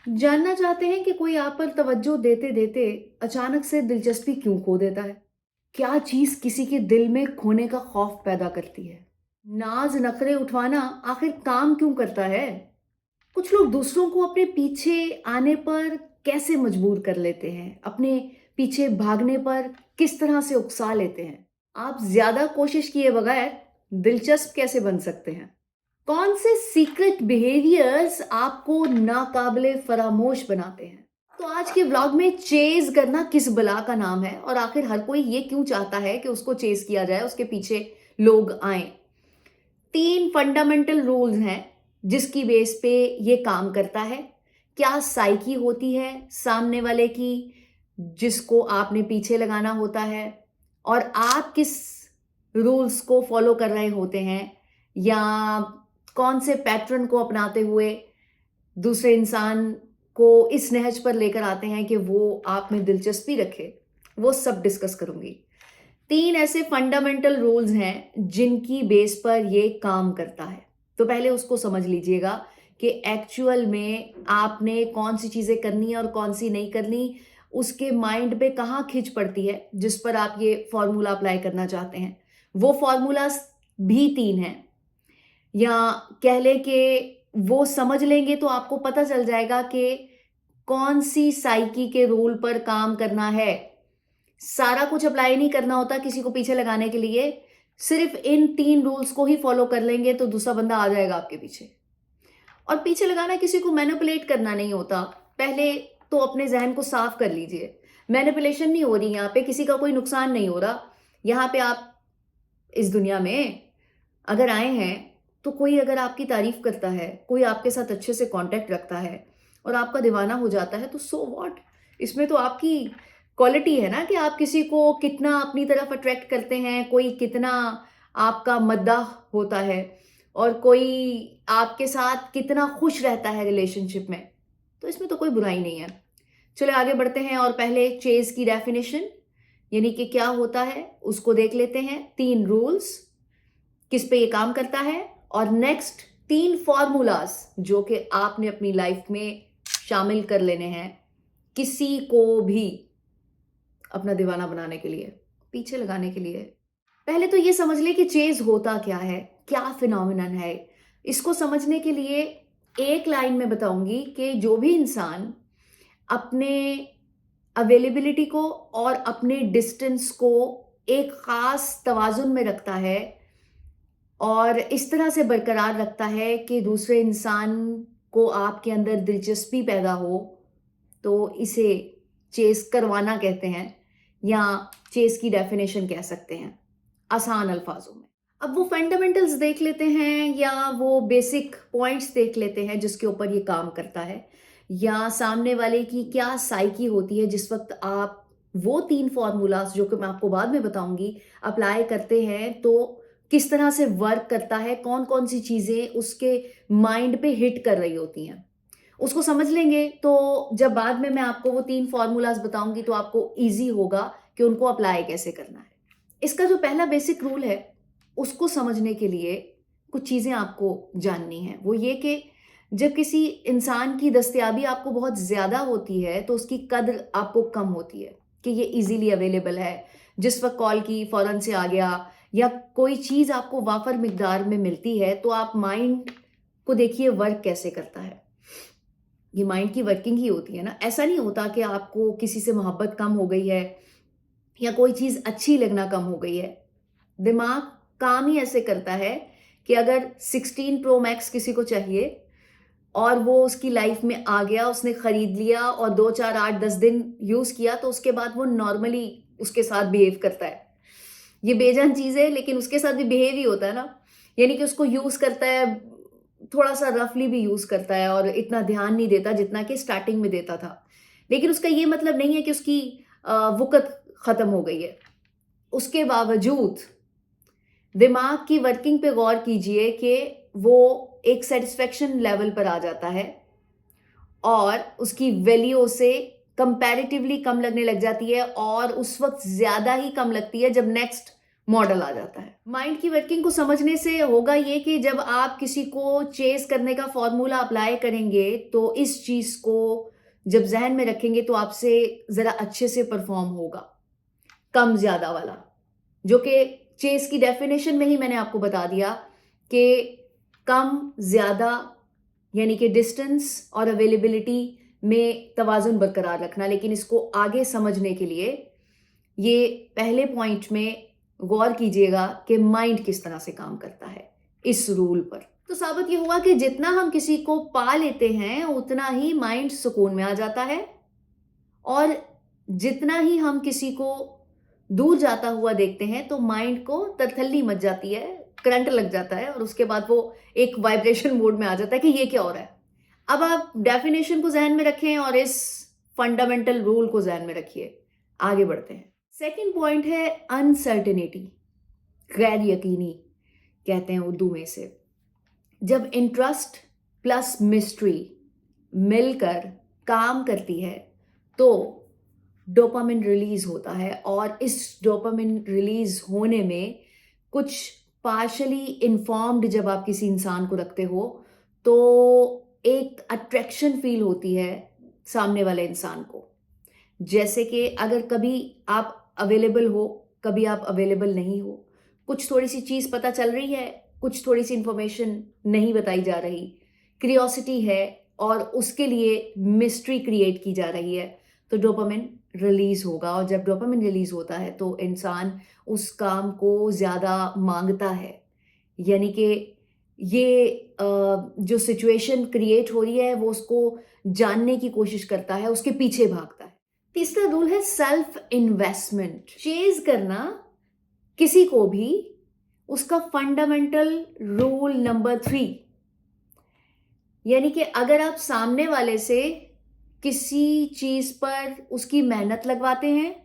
जानना चाहते हैं कि कोई आप पर तवज्जो देते-देते अचानक से दिलचस्पी क्यों खो देता है? क्या चीज़ किसी के दिल में खोने का खौफ पैदा करती है? नाज़ नखरे उठवाना आखिर काम क्यों करता है? कुछ लोग दूसरों को अपने पीछे आने पर कैसे मजबूर कर लेते हैं? अपने पीछे भागने पर किस तरह से उकसा लेते हैं? आप ज़्यादा कोशिश किए बगैर दिलचस्प कैसे बन सकते हैं? कौन से सीक्रेट बिहेवियर्स आपको नाकाबिले फरामोश बनाते हैं? तो आज के व्लॉग में चेज़ करना किस बला का नाम है और आखिर हर कोई ये क्यों चाहता है कि उसको चेज़ किया जाए, उसके पीछे लोग आएँ? 3 फंडामेंटल रूल्स हैं जिसकी बेस पे ये काम करता है। क्या साइकी होती है सामने वाले की जिसको आपने पीछे लगाना होता है और आप किस रूल्स को फॉलो कर रहे होते हैं या कौन से पैटर्न को अपनाते हुए दूसरे इंसान को इस नहज पर लेकर आते हैं कि वो आप में दिलचस्पी रखे, वो सब डिस्कस करूँगी। 3 ऐसे फंडामेंटल रूल्स हैं जिनकी बेस पर ये काम करता है। तो पहले उसको समझ लीजिएगा कि एक्चुअल में आपने कौन-सी चीज़ें करनी है और कौन-सी नहीं करनी, उसके माइंड पे कहाँ खिंच पड़ती है, जिस पर आप ये फ़ॉर्मूला अप्लाई करना चाहते हैं। वो फ़ॉर्मूलाज़ भी 3 हैं या कह लें कि वो समझ लेंगे तो आपको पता चल जाएगा कि कौन-सी साइकी के रूल पर काम करना है। सारा कुछ अप्लाई नहीं करना होता किसी को पीछे लगाने के लिए, सिर्फ़ इन 3 रूल्स को ही फ़ॉलो कर लेंगे तो दूसरा बंदा आ जाएगा आपके पीछे। और पीछे लगाना किसी को मैनिपुलेट करना नहीं होता। पहले तो अपने ज़हन को साफ़ कर लीजिए। मैनिपुलेशन नहीं हो रही यहाँ पे, किसी का कोई नुकसान नहीं हो रहा। यहाँ पे आप इस दुनिया में अगर आए हैं, तो कोई अगर आपकी तारीफ़ करता है, कोई आपके साथ अच्छे से कॉन्टैक्ट रखता है और आपका दीवाना हो जाता है, तो सो व्हाट? इसमें तो आपकी क्वालिटी है ना कि आप किसी को कितना अपनी तरफ अट्रैक्ट करते हैं, कोई कितना आपका मद्दाह होता है और कोई आपके साथ कितना खुश रहता है रिलेशनशिप में। तो इसमें तो कोई बुराई नहीं है। चलिए आगे बढ़ते हैं और पहले चेज़ की डेफ़िनिशन यानी कि क्या होता है, उसको देख लेते हैं। 3 रूल्स किस पे ये काम करता है और नेक्स्ट 3 फ़ॉर्मूलाज़ जो कि आपने अपनी लाइफ़ में शामिल कर लेने हैं, किसी को भी अपना दीवाना बनाने के लिए, पीछे लगाने के लिए। पहले तो ये समझ लें कि चेज़ होता क्या है? क्या फ़िनोमिनन है? इसको समझने के लिए एक लाइन में बताऊँगी कि जो भी इंसान अपने अवेलेबिलिटी को और अपने डिस्टेंस को एक ख़ास तवाज़ुन में रखता है और इस तरह से बरकरार रखता है कि दूसरे इंसान को आपके अंदर दिलचस्पी पैदा हो, तो इसे चेज़ करवाना कहते हैं या चेज़ की डेफ़िनेशन कह सकते हैं, आसान अल्फ़ाज़ों में। अब वो फंडामेंटल्स देख लेते हैं या वो बेसिक पॉइंट्स देख लेते हैं जिसके ऊपर ये काम करता है या सामने वाले की क्या साइकी होती है जिस वक़्त आप वो 3 फ़ॉर्मूलाज़ जो कि मैं आपको बाद में बताऊँगी, अप्लाई करते हैं तो किस तरह से वर्क करता है, कौन-कौन सी चीज़ें उसके माइंड पे हिट कर रही होती हैं। उसको समझ लेंगे तो जब बाद में मैं आपको वो 3 फ़ॉर्मूलाज़ बताऊँगी तो आपको ईज़ी होगा कि उनको अप्लाई कैसे करना है। इसका जो पहला बेसिक रूल है, उसको समझने के लिए कुछ चीज़ें आपको जाननी हैं। वो ये कि जब किसी इंसान की दस्तयाबी आपको बहुत ज़्यादा होती है, तो उसकी कद्र आपको कम होती है कि ये ईज़िली अवेलेबल है। जिस वक़्त कॉल की फ़ौरन से आ गया या कोई चीज़ आपको वाफ़र मिकदार में मिलती है, तो आप माइंड को देखिए वर्क कैसे करता है। ये माइंड की वर्किंग ही होती है ना। ऐसा नहीं होता कि आपको किसी से मोहब्बत कम हो गई है या कोई चीज़ अच्छी लगना कम हो गई है। दिमाग काम ही ऐसे करता है कि अगर 16 प्रो मैक्स किसी को चाहिए और वो उसकी लाइफ में आ गया, उसने खरीद लिया और 2, 4, 8, 10 दिन यूज़ किया तो उसके बाद वो नॉर्मली उसके साथ बिहेव करता है। ये बेजान चीज़ है लेकिन उसके साथ भी बिहेव ही होता है ना। यानी कि उसको यूज़ करता है, थोड़ा-सा रफली भी यूज़ करता है और इतना ध्यान नहीं देता जितना कि स्टार्टिंग में देता था। लेकिन उसका ये मतलब नहीं है कि उसकी वुकत खत्म हो गई है। उसके बावजूद दिमाग की वर्किंग पे गौर कीजिए कि वो एक सैटिस्फैक्शन लेवल पर आ जाता है और उसकी वैल्यू से कंपैरेटिवली कम लगने लग जाती है और उस वक़्त ज़्यादा ही कम लगती है जब नेक्स्ट मॉडल आ जाता है। माइंड की वर्किंग को समझने से होगा ये कि जब आप किसी को चेस करने का फॉर्मूला अप्लाई करेंगे तो इस चीज को जब जहन में रखेंगे तो आपसे जरा अच्छे से परफॉर्म होगा, कम ज्यादा वाला, जो कि चेस की डेफिनेशन में ही मैंने आपको बता दिया कि कम ज्यादा यानी कि डिस्टेंस और अवेलेबिलिटी में तवाजुन बरकरार रखना। लेकिन इसको आगे समझने के लिए ये पहले पॉइंट में गौर कीजिएगा कि माइंड किस तरह से काम करता है इस रूल पर। तो साबित ये हुआ कि जितना हम किसी को पा लेते हैं उतना ही माइंड सुकून में आ जाता है, और जितना ही हम किसी को दूर जाता हुआ देखते हैं तो माइंड को तरथल्ली मच जाती है, करंट लग जाता है, और उसके बाद वो एक वाइब्रेशन मोड में आ जाता है कि ये क्या हो रहा है। अब आप डेफिनेशन को जहन में रखें और इस फंडामेंटल रूल को जहन में रखिए। आगे बढ़ते हैं। सेकंड पॉइंट है अनसर्टेनिटी, गैर यकीनी कहते हैं उर्दू में से। जब इंटरेस्ट प्लस मिस्ट्री मिलकर काम करती है तो डोपामिन रिलीज होता है, और इस डोपामिन रिलीज होने में कुछ पार्शली इन्फॉर्म्ड जब आप किसी इंसान को रखते हो तो एक अट्रैक्शन फील होती है सामने वाले इंसान को। जैसे कि अगर कभी आप अवेलेबल हो, कभी आप अवेलेबल नहीं हो, कुछ थोड़ी सी चीज पता चल रही है, कुछ थोड़ी सी इंफॉर्मेशन नहीं बताई जा रही, क्रियोसिटी है और उसके लिए मिस्ट्री क्रिएट की जा रही है, तो डोपामिन रिलीज होगा। और जब डोपामिन रिलीज होता है तो इंसान उस काम को ज्यादा मांगता है, यानी कि ये जो सिचुएशन क्रिएट हो रही है वो उसको जानने की कोशिश करता है, उसके पीछे भागता है। तीसरा रूल है सेल्फ इन्वेस्टमेंट। चेज करना किसी को भी उसका फंडामेंटल रूल नंबर 3, यानी कि अगर आप सामने वाले से किसी चीज पर उसकी मेहनत लगवाते हैं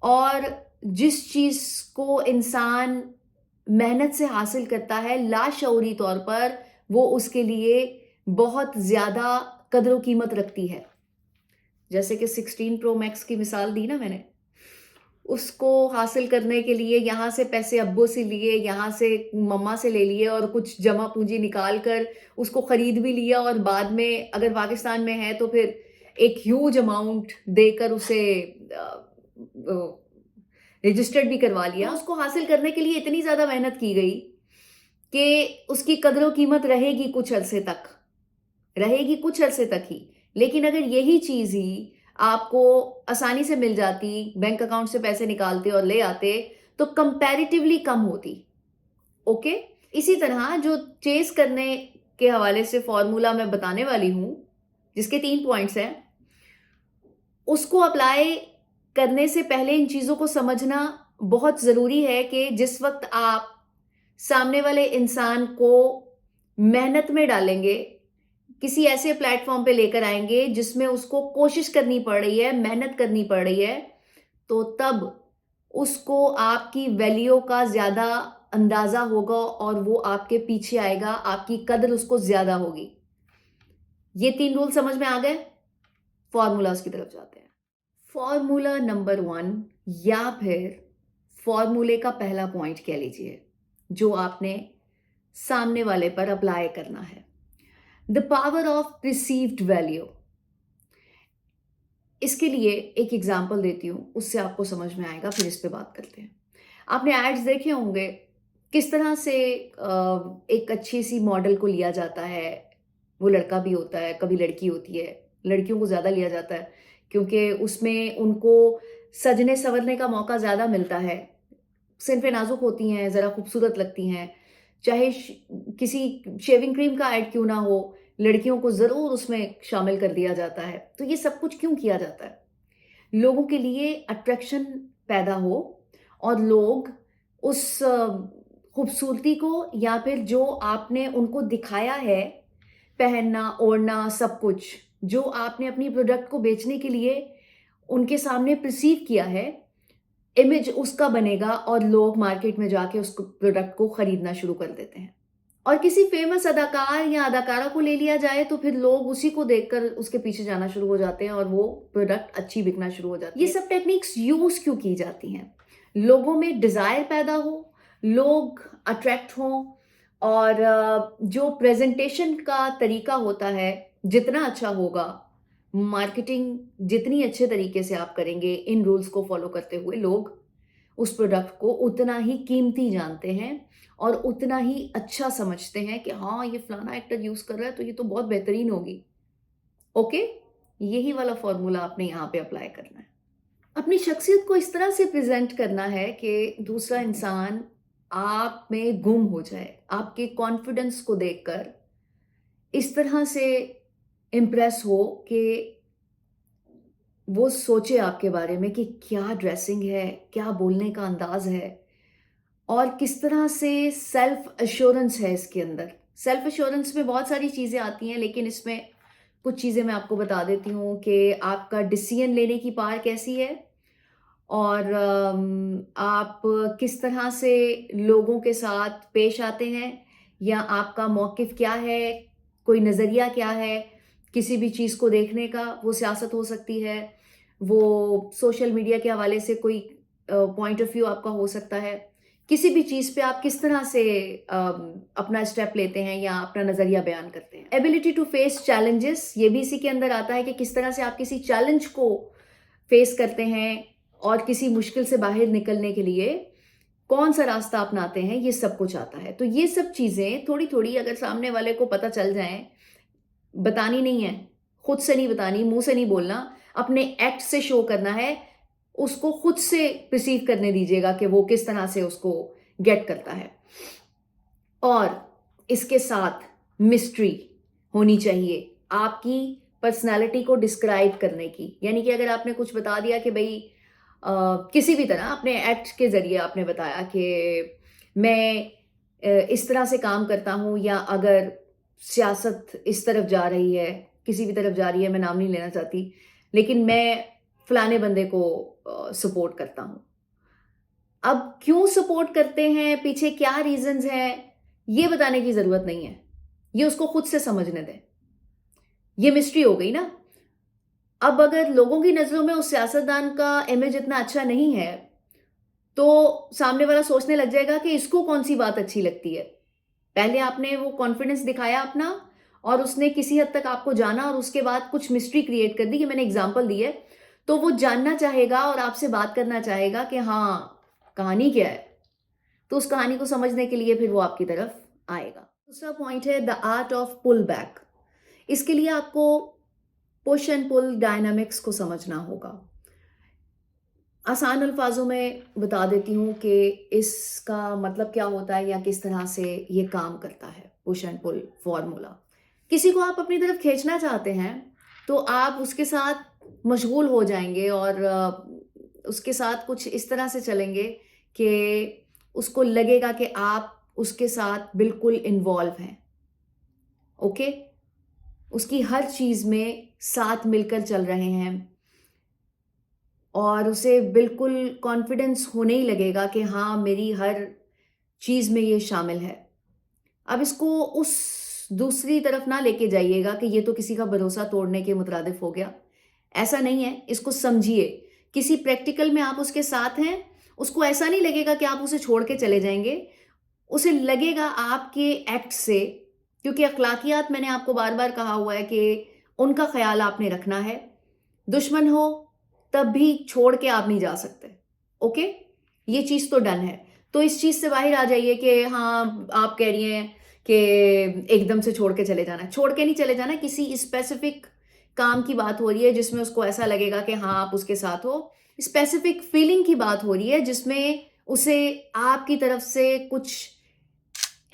और जिस चीज को इंसान मेहनत से हासिल करता है लाशऊरी तौर पर वो उसके लिए बहुत ज्यादा कदर कीमत रखती है। जैसे कि 16 प्रो मैक्स की मिसाल दी ना मैंने, उसको हासिल करने के लिए यहाँ से पैसे अब्बू से लिए, यहाँ से मम्मा से ले लिए और कुछ जमा पूंजी निकाल कर उसको खरीद भी लिया, और बाद में अगर पाकिस्तान में है तो फिर एक ह्यूज अमाउंट देकर उसे रजिस्टर्ड भी करवा लिया। उसको हासिल करने के लिए इतनी ज्यादा मेहनत की गई कि उसकी कदर कीमत रहेगी कुछ अरसे तक, रहेगी कुछ अरसे तक ही। लेकिन अगर यही चीज ही आपको आसानी से मिल जाती, बैंक अकाउंट से पैसे निकालते और ले आते, तो कंपैरेटिवली कम होती। ओके, इसी तरह जो चेस करने के हवाले से फॉर्मूला मैं बताने वाली हूं जिसके 3 पॉइंट्स हैं, उसको अप्लाई करने से पहले इन चीजों को समझना बहुत जरूरी है कि जिस वक्त आप सामने वाले इंसान को मेहनत में डालेंगे, किसी ऐसे प्लेटफॉर्म पे लेकर आएंगे जिसमें उसको कोशिश करनी पड़ रही है, मेहनत करनी पड़ रही है, तो तब उसको आपकी वैल्यू का ज्यादा अंदाजा होगा और वो आपके पीछे आएगा, आपकी कदर उसको ज्यादा होगी। ये 3 रूल समझ में आ गए? फॉर्मूलाज की तरफ जाते हैं। फॉर्मूला नंबर 1 या फिर फॉर्मूले का पहला पॉइंट कह लीजिए जो आपने सामने वाले पर अप्लाई करना है, the power of received value. इसके लिए एक एग्जाम्पल देती हूं, उससे आपको समझ में आएगा, फिर इस पे बात करते हैं। आपने एड्स देखे होंगे किस तरह से एक अच्छी सी मॉडल को लिया जाता है। वो लड़का भी होता है, कभी लड़की होती है, लड़कियों को ज्यादा लिया जाता है क्योंकि उसमें उनको सजने संवरने का मौका ज्यादा मिलता है। सिनफे नाजुक होती हैं, जरा खूबसूरत लगती हैं, चाहे किसी शेविंग क्रीम का ऐड क्यों ना हो, लड़कियों को जरूर उसमें शामिल कर दिया जाता है। तो ये सब कुछ क्यों किया जाता है? लोगों के लिए अट्रैक्शन पैदा हो और लोग उस खूबसूरती को या फिर जो आपने उनको दिखाया है, पहनना ओढ़ना सब कुछ जो आपने अपनी प्रोडक्ट को बेचने के लिए उनके सामने परसीव किया है, इमेज उसका बनेगा और लोग मार्केट में जाके उस प्रोडक्ट को खरीदना शुरू कर देते हैं। और किसी फेमस अदाकार या अदाकारा को ले लिया जाए तो फिर लोग उसी को देखकर उसके पीछे जाना शुरू हो जाते हैं और वो प्रोडक्ट अच्छी बिकना शुरू हो जाती है। ये सब टेक्निक्स यूज क्यों की जाती हैं? लोगों में डिज़ायर पैदा हो, लोग अट्रैक्ट हों और जो प्रेज़ेंटेशन का तरीका होता है, जितना अच्छा होगा, मार्केटिंग जितनी अच्छे तरीके से आप करेंगे, इन रूल्स को फ़ॉलो करते हुए, लोग उस प्रोडक्ट को उतना ही कीमती जानते हैं और उतना ही अच्छा समझते हैं कि हाँ, ये फलाना एक्टर यूज़ कर रहा है, तो ये तो बहुत बेहतरीन होगी। ओके? यही वाला फ़ॉर्मूला आपने यहाँ पे अप्लाई करना है। अपनी शख्सियत को इस तरह से प्रेज़ेंट करना है कि दूसरा इंसान आप में गुम हो जाए। आपके कॉन्फिडेंस को देखकर इस तरह से इम्प्रेस हो कि वो सोचे आपके बारे में कि क्या ड्रेसिंग है, क्या बोलने का अंदाज़ है और किस तरह से सेल्फ एश्योरेंस है इसके अंदर। सेल्फ एश्योरेंस में बहुत सारी चीज़ें आती हैं, लेकिन इसमें कुछ चीज़ें मैं आपको बता देती हूँ कि आपका डिसीजन लेने की पावर कैसी है और आप किस तरह से लोगों के साथ पेश आते हैं या आपका मौक़िफ़ क्या है, कोई नज़रिया क्या है किसी भी चीज़ को देखने का। वो सियासत हो सकती है, वो सोशल मीडिया के हवाले से कोई पॉइंट ऑफ व्यू आपका हो सकता है। किसी भी चीज़ पे आप किस तरह से अपना स्टेप लेते हैं या अपना नज़रिया बयान करते हैं। एबिलिटी टू फेस चैलेंजेस, ये भी इसी के अंदर आता है कि किस तरह से आप किसी चैलेंज को फेस करते हैं और किसी मुश्किल से बाहर निकलने के लिए कौन-सा रास्ता अपनाते हैं, ये सब कुछ आता है। तो ये सब चीज़ें थोड़ी-थोड़ी अगर सामने वाले को पता चल जाएँ, बतानी नहीं है, खुद से नहीं बतानी, मुँह से नहीं बोलना, अपने एक्ट से शो करना है, उसको खुद से परसीव करने दीजिएगा कि वो किस तरह से उसको गेट करता है। और इसके साथ मिस्ट्री होनी चाहिए, आपकी पर्सनैलिटी को डिस्क्राइब करने की। यानी कि अगर आपने कुछ बता दिया कि भई किसी भी तरह अपने एक्ट के ज़रिए आपने बताया कि मैं इस तरह से काम करता हूँ या अगर सियासत इस तरफ जा रही है, किसी भी तरफ जा रही है, मैं नाम नहीं लेना चाहती, लेकिन मैं फलाने बंदे को सपोर्ट करता हूँ। अब क्यों सपोर्ट करते हैं, पीछे क्या रीज़न्स हैं, ये बताने की ज़रूरत नहीं है। ये उसको खुद से समझने दें। ये मिस्ट्री हो गई ना। अब अगर लोगों की नज़रों में उस सियासतदान का इमेज इतना अच्छा नहीं है, तो सामने वाला सोचने लग जाएगा कि इसको कौन-सी बात अच्छी लगती है। पहले आपने वो कॉन्फिडेंस दिखाया अपना और उसने किसी हद तक आपको जाना और उसके बाद कुछ मिस्ट्री क्रिएट कर दी, ये मैंने एग्ज़ाम्पल दी है। तो वो जानना चाहेगा और आपसे बात करना चाहेगा कि हाँ, कहानी क्या है? तो उस कहानी को समझने के लिए फिर वो आपकी तरफ आएगा। दूसरा पॉइंट है the art of pull back. इसके लिए आपको पुश एंड पुल डायनामिक्स को समझना होगा। आसान अल्फाजों में बता देती हूँ कि इसका मतलब क्या होता है या किस तरह से ये काम करता है पुश एंड पुल फॉर्मूला। किसी को आप अपनी तरफ खींचना चाहते हैं तो आप उसके साथ मशगूल हो जाएंगे और उसके साथ कुछ इस तरह से चलेंगे कि उसको लगेगा कि आप उसके साथ बिल्कुल इन्वॉल्व हैं। ओके, उसकी हर चीज़ में साथ मिलकर चल रहे हैं और उसे बिल्कुल कॉन्फिडेंस होने ही लगेगा कि हाँ, मेरी हर चीज़ में ये शामिल है। अब इसको उस दूसरी तरफ ना लेके जाइएगा कि ये तो किसी का भरोसा तोड़ने के मुतरादिफ हो गया। ऐसा नहीं है, इसको समझिए। किसी प्रैक्टिकल में आप उसके साथ हैं, उसको ऐसा नहीं लगेगा कि आप उसे छोड़ के चले जाएँगे। उसे लगेगा आपके एक्ट से, क्योंकि अखलाकियात मैंने आपको बार-बार कहा हुआ है कि उनका ख़्याल आपने रखना है। दुश्मन हो तब भी छोड़ के आप नहीं जा सकते। ओके? ये चीज़ तो डन है। तो इस चीज़ से बाहर आ जाइए कि हाँ, आप कह रही हैं कि एकदम से छोड़ के चले जाना है। छोड़ के नहीं चले जाना, किसी स्पेसिफिक काम की बात हो रही है जिसमें उसको ऐसा लगेगा कि हाँ, आप उसके साथ हो। स्पेसिफिक फीलिंग की बात हो रही है जिसमें उसे आपकी तरफ से कुछ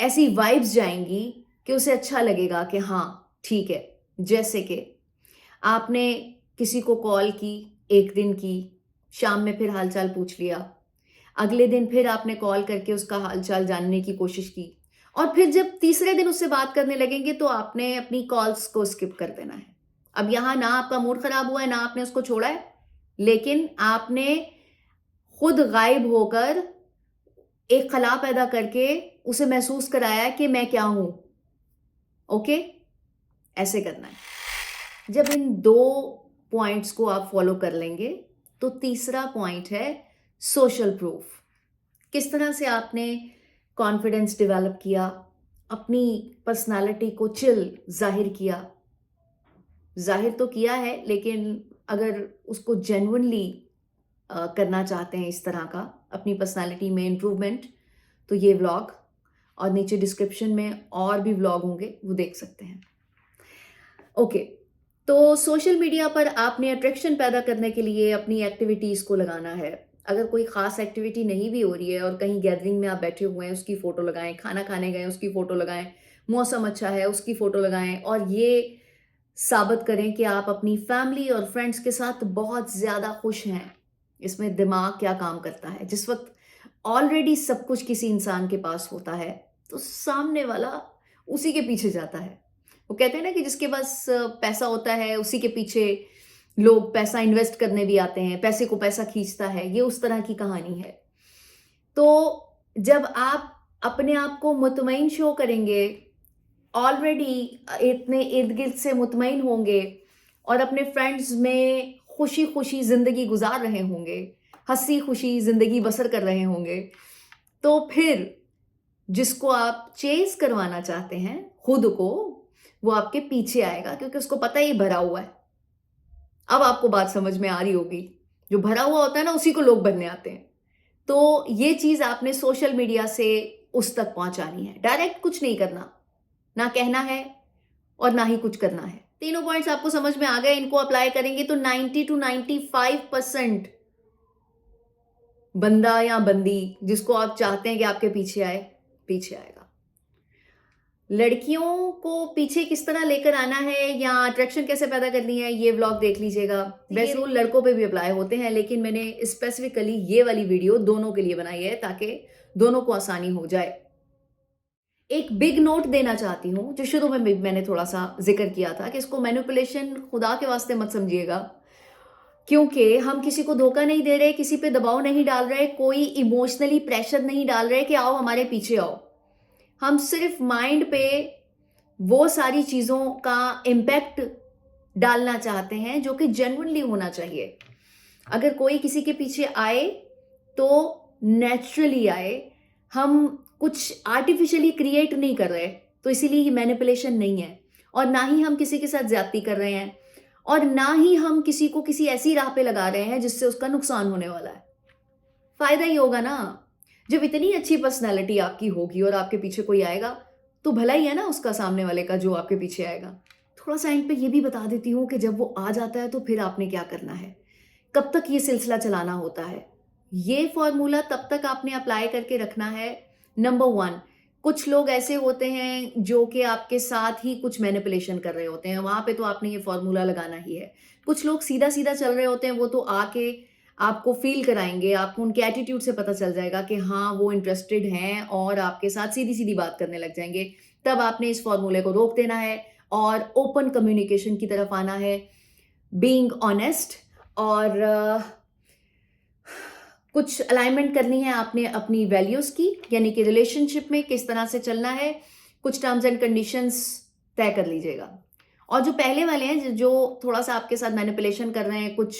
ऐसी वाइब्स जाएँगी कि उसे अच्छा लगेगा कि हाँ, ठीक है। जैसे कि आपने किसी को कॉल की, 1 दिन की, शाम में फिर हाल-चाल पूछ लिया। अगले दिन फिर आपने कॉल करके उसका हाल-चाल जानने की कोशिश की और फिर जब तीसरे दिन उससे बात करने लगेंगे तो आपने अपनी कॉल्स को स्किप कर देना है। अब यहाँ ना आपका मूड खराब हुआ है, ना आपने उसको छोड़ा है, लेकिन आपने खुद गायब होकर एक खला पैदा करके उसे महसूस कराया कि मैं क्या हूँ। ओके? ऐसे करना है। जब इन 2 पॉइंट्स को आप फॉलो कर लेंगे, तो तीसरा पॉइंट है सोशल प्रूफ। किस तरह से आपने कॉन्फिडेंस डेवलप किया, अपनी पर्सनालिटी को चिल जाहिर किया। जाहिर तो किया है, लेकिन अगर उसको जेन्युइनली करना चाहते हैं इस तरह का अपनी पर्सनालिटी में इम्प्रूवमेंट, तो ये व्लॉग और नीचे डिस्क्रिप्शन में और भी व्लॉग होंगे, वो देख सकते हैं। ओके, तो सोशल मीडिया पर आपने अट्रैक्शन पैदा करने के लिए अपनी एक्टिविटीज़ को लगाना है। अगर कोई ख़ास एक्टिविटी नहीं भी हो रही है और कहीं गैदरिंग में आप बैठे हुए हैं, उसकी फ़ोटो लगाएँ, खाना खाने गए उसकी फ़ोटो लगाएँ, मौसम अच्छा है उसकी फ़ोटो लगाएँ और ये साबित करें कि आप अपनी फैमिली और फ्रेंड्स के साथ बहुत ज़्यादा खुश हैं। इसमें दिमाग क्या काम करता है, जिस वक़्त ऑलरेडी सब कुछ किसी इंसान के पास होता है, तो सामने वाला उसी के पीछे जाता है। वो कहते हैं ना कि जिसके पास पैसा होता है, उसी के पीछे लोग पैसा इन्वेस्ट करने भी आते हैं, पैसे को पैसा खींचता है, ये उस तरह की कहानी है। तो जब आप अपने आप को मुतमईन शो करेंगे, ऑलरेडी इतने इर्द-गिर्द से मुतमईन होंगे और अपने फ्रेंड्स में खुशी-खुशी ज़िंदगी गुज़ार रहे होंगे, हँसी-खुशी ज़िंदगी बसर कर रहे होंगे, तो फिर जिसको आप चेज़ करवाना चाहते हैं, खुद को, वो आपके पीछे आएगा क्योंकि उसको पता है ये भरा हुआ है। अब आपको बात समझ में आ रही होगी। जो भरा हुआ होता है ना, उसी को लोग भरने आते हैं। तो ये चीज़ आपने सोशल मीडिया से उस तक पहुँचानी है। डायरेक्ट कुछ नहीं करना, ना कहना है और ना ही कुछ करना है। तीनों पॉइंट्स आपको समझ में आ गए, इनको अप्लाई करेंगे तो 90 टू 95% बंदा या बंदी जिसको आप चाहते हैं कि आपके पीछे आए, पीछे आएगा। लड़कियों को पीछे किस तरह लेकर आना है या अट्रैक्शन कैसे पैदा करनी है, ये व्लॉग देख लीजिएगा। वैसे रूल लड़कों पे भी अप्लाई होते हैं, लेकिन मैंने स्पेसिफिकली ये वाली वीडियो दोनों के लिए बनाई है ताकि दोनों को आसानी हो जाए। एक बिग नोट देना चाहती हूँ, जो शुरू में भी मैंने थोड़ा सा जिक्र किया था कि इसको मैनिपुलेशन खुदा के वास्ते मत समझिएगा, क्योंकि हम किसी को धोखा नहीं दे रहे, किसी पे दबाव नहीं डाल रहे, कोई इमोशनली प्रेशर नहीं डाल रहे कि आओ हमारे पीछे आओ। हम सिर्फ माइंड पे वो सारी चीज़ों का इम्पैक्ट डालना चाहते हैं जो कि जेन्युइनली होना चाहिए। अगर कोई किसी के पीछे आए तो नेचुरली आए, हम कुछ आर्टिफिशियली क्रिएट नहीं कर रहे, तो इसीलिए ये मैनिपुलेशन नहीं है। और ना ही हम किसी के साथ ज्यादती कर रहे हैं और ना ही हम किसी को किसी ऐसी राह पे लगा रहे हैं जिससे उसका नुकसान होने वाला है। फायदा ही होगा ना। जब इतनी अच्छी पर्सनैलिटी आपकी होगी और आपके पीछे कोई आएगा, तो भला ही है ना उसका, सामने वाले का, जो आपके पीछे आएगा। थोड़ा सा एंड पे ये भी बता देती हूँ कि जब वो आ जाता है तो फिर आपने क्या करना है, कब तक ये सिलसिला चलाना होता है। ये फॉर्मूला तब तक आपने अप्लाई करके रखना है। नंबर 1, कुछ लोग ऐसे होते हैं जो कि आपके साथ ही कुछ मैनिपुलेशन कर रहे होते हैं, वहां पे तो आपने ये फॉर्मूला लगाना ही है। कुछ लोग सीधा सीधा चल रहे होते हैं, वो तो आके आपको फील कराएंगे, आपको उनके एटीट्यूड से पता चल जाएगा कि हाँ वो इंटरेस्टेड हैं और आपके साथ सीधी सीधी बात करने लग जाएंगे। तब आपने इस फॉर्मूले को रोक देना है और ओपन कम्युनिकेशन की तरफ आना है, बीइंग ऑनेस्ट, और कुछ अलाइनमेंट करनी है आपने अपनी वैल्यूज की, यानी कि रिलेशनशिप में किस तरह से चलना है। कुछ टर्म्स एंड कंडीशंस तय कर लीजिएगा। और जो पहले वाले हैं जो थोड़ा सा आपके साथ मैनिपुलेशन कर रहे हैं, कुछ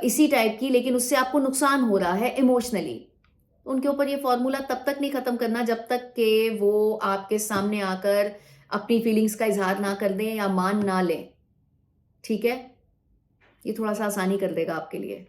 इसी टाइप की, लेकिन उससे आपको नुकसान हो रहा है इमोशनली, उनके ऊपर ये फॉर्मूला तब तक नहीं खत्म करना जब तक कि वो आपके सामने आकर अपनी फीलिंग्स का इजहार ना कर दें या मान ना लें। ठीक है, ये थोड़ा सा आसानी कर देगा आपके लिए।